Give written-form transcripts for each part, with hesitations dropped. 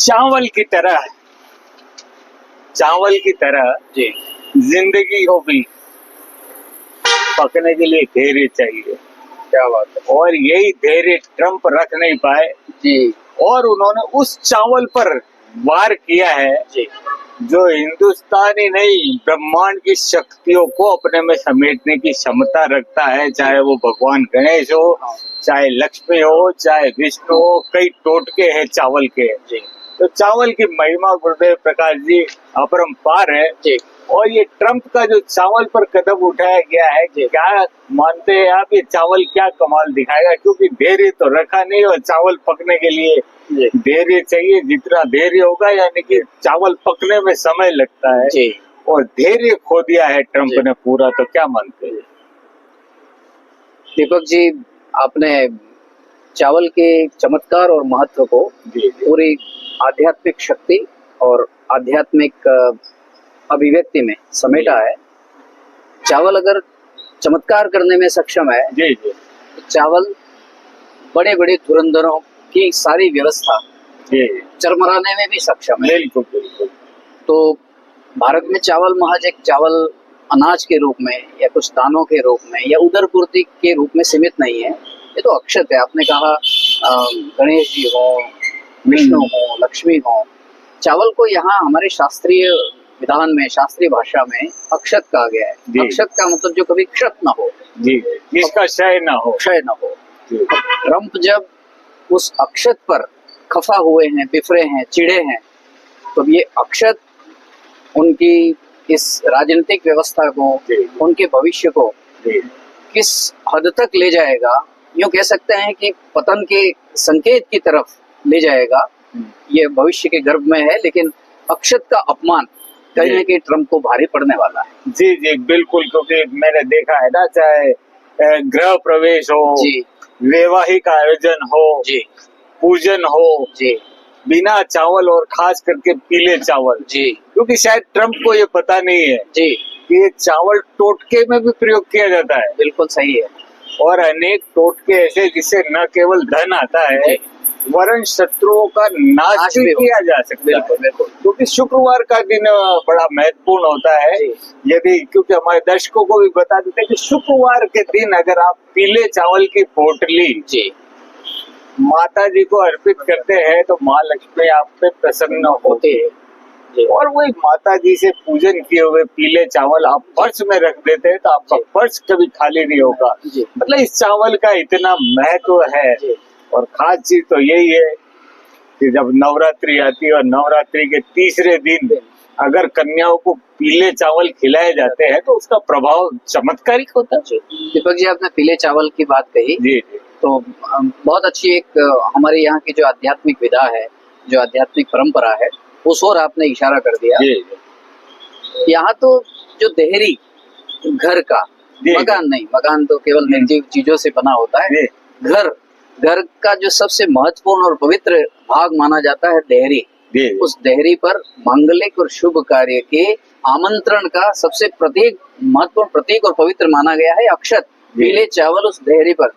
चावल की तरह जी जिंदगी को भी पकने के लिए धैर्य चाहिए। क्या बात है और यही धैर्य ट्रम्प रख नहीं पाए जी और उन्होंने उस चावल पर वार किया है जी जो हिंदुस्तानी नहीं ब्रह्मांड की शक्तियों को अपने में समेटने की क्षमता रखता है। चाहे वो भगवान गणेश हो, चाहे लक्ष्मी हो, चाहे विष्णु हो, कई टोटके हैं चावल के। जी तो चावल की महिमा गुरुदेव प्रकाश जी अपरंपार है। जी और ये ट्रम्प का जो चावल पर कदम उठाया गया है, क्या मानते हैं आप ये चावल क्या कमाल दिखाएगा? क्योंकि धैर्य तो रखा नहीं और चावल पकने के लिए धैर्य चाहिए। जितना धैर्य होगा यानी कि चावल पकने में समय लगता है जी और धैर्य खो दिया है ट्रम्प ने पूरा। तो क्या मानते हैं दीपक जी, आपने चावल के चमत्कार और महत्व को पूरी आध्यात्मिक शक्ति और आध्यात्मिक अभिव्यक्ति में समेटा है। चावल अगर चमत्कार करने में सक्षम है जी जी तो चावल बड़े बड़े धुरंधरों की सारी व्यवस्था चरमराने में भी सक्षम है। बिल्कुल बिल्कुल। तो भारत में चावल महज एक चावल अनाज के रूप में या कुछ दानों के रूप में या उदरपूर्ति के रूप में सीमित नहीं है। ये तो अक्षत है। आपने कहा गणेश जी हो, विष्णु हो, लक्ष्मी हो, चावल को यहाँ हमारे शास्त्रीय विधान में, शास्त्रीय भाषा में अक्षत कहा गया है। अक्षत का मतलब जो कभी क्षत न हो, जी, जिसका क्षय न हो। ट्रम्प जब उस अक्षत पर खफा हुए हैं, बिफरे हैं, चिढ़े हैं, तो ये अक्षत उनकी इस राजनीतिक व्यवस्था को, उनके भविष्य को किस हद तक ले जाएगा, यूं कह सकते हैं कि पतन के संकेत की तरफ ले जाएगा, ये भविष्य के गर्भ में है। लेकिन अक्षत का अपमान कहीं ना कहीं ट्रम्प को भारी पड़ने वाला है। जी जी बिल्कुल। क्योंकि मैंने देखा है ना, चाहे गृह प्रवेश हो, वैवाहिक आयोजन हो, पूजन हो, बिना चावल और खास करके पीले चावल, क्योंकि शायद ट्रम्प को ये पता नहीं है कि ये चावल टोटके में भी प्रयोग किया जाता है। बिल्कुल सही है। और अनेक टोटके ऐसे जिससे न केवल धन आता है वरन शत्रुओं का नाश भी किया जा सकता है। क्योंकि शुक्रवार का दिन बड़ा महत्वपूर्ण होता है। यदि क्योंकि हमारे दर्शकों को भी बता देते हैं कि शुक्रवार के दिन अगर आप पीले चावल की पोटली माता जी को अर्पित करते हैं तो माँ लक्ष्मी आप पे प्रसन्न होते हैं। और वही माता जी से पूजन किए हुए पीले चावल आप पर्स में रख देते हैं तो आपका पर्स कभी खाली नहीं होगा। मतलब इस चावल का इतना महत्व है। और खास चीज तो यही है कि जब नवरात्रि आती है और नवरात्रि के तीसरे दिन अगर कन्याओं को पीले चावल खिलाए जाते हैं तो उसका प्रभाव चमत्कारिक होता है। दीपक जी, आपने पीले चावल की बात कही जी तो बहुत अच्छी एक हमारे यहाँ की जो आध्यात्मिक विधा है, जो आध्यात्मिक परंपरा है, उस ओर आपने इशारा कर दिया। यहाँ तो जो देहरी घर का, मकान नहीं, मकान तो केवल निर्जीव चीजों से बना होता है। घर का जो सबसे महत्वपूर्ण और पवित्र भाग माना जाता है देहरी। उस देहरी पर मांगलिक और शुभ कार्य के आमंत्रण का सबसे महत्वपूर्ण प्रतीक और पवित्र माना गया है अक्षत, पीले चावल। उस देहरी पर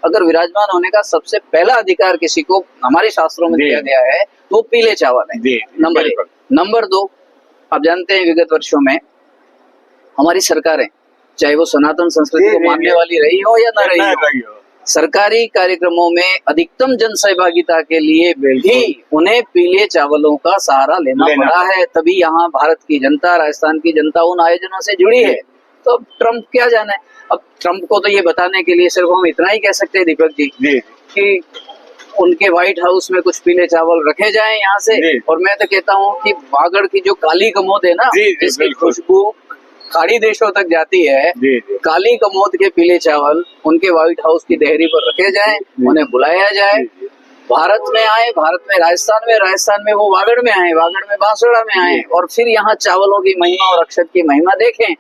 अगर विराजमान होने का सबसे पहला अधिकार किसी को हमारे शास्त्रों में दिया गया है तो पीले चावल है। नंबर 1। नंबर 2, आप जानते हैं विगत वर्षों में हमारी सरकारें, चाहे वो सनातन संस्कृति को मानने वाली रही हो या न रही हो, सरकारी कार्यक्रमों में अधिकतम जन सहभागिता के लिए भी उन्हें पीले चावलों का सहारा लेना पड़ा है। तभी यहाँ भारत की जनता, राजस्थान की जनता उन आयोजनों से जुड़ी है। तो अब ट्रम्प क्या जाने। अब ट्रम्प को तो ये बताने के लिए सिर्फ हम इतना ही कह सकते हैं दीपक जी कि उनके व्हाइट हाउस में कुछ पीले चावल रखे जाएं यहाँ से। और मैं तो कहता हूँ कि वागड़ की जो काली कमोद है ना, जिसकी खुशबू खाड़ी देशों तक जाती है, काली कमोद के पीले चावल उनके व्हाइट हाउस की देहरी पर रखे जाएं, उन्हें बुलाया जाए, भारत में आए, भारत में राजस्थान में वो वागड़ में आए, वागड़ में बांसवाड़ा में आए और फिर यहाँ चावलों की महिमा और अक्षत की महिमा देखें।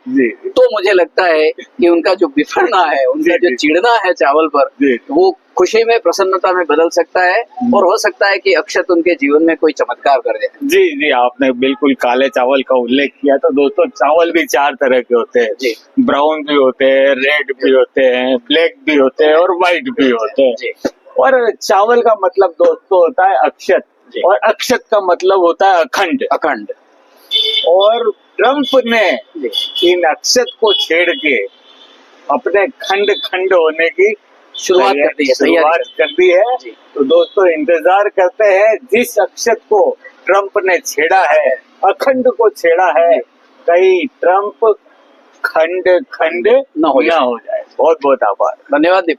तो मुझे लगता है कि उनका जो बिफरना है, उनका जो चिढ़ना है चावल पर, वो खुशी में, प्रसन्नता में बदल सकता है और हो सकता है कि अक्षत उनके जीवन में कोई चमत्कार कर जाए। जी जी, आपने बिल्कुल काले चावल का उल्लेख किया। तो दोस्तों, चावल भी 4 तरह के होते हैं। ब्राउन भी होते हैं, रेड भी होते हैं, ब्लैक भी होते हैं और व्हाइट भी होते हैं। और चावल का मतलब दोस्तों होता है अक्षत, जी। और अक्षत का मतलब होता है अखंड। अखंड। और ट्रम्प ने जी। इन अक्षत को छेड़ के अपने खंड खंड होने की शुरुआत कर दी है, शुरुआत कर दी है। जी। तो दोस्तों इंतजार करते हैं, जिस अक्षत को ट्रम्प ने छेड़ा है, अखंड को छेड़ा है, कहीं ट्रम्प खंड खंड न हो जाए। बहुत बहुत आभार। धन्यवाद दीपक।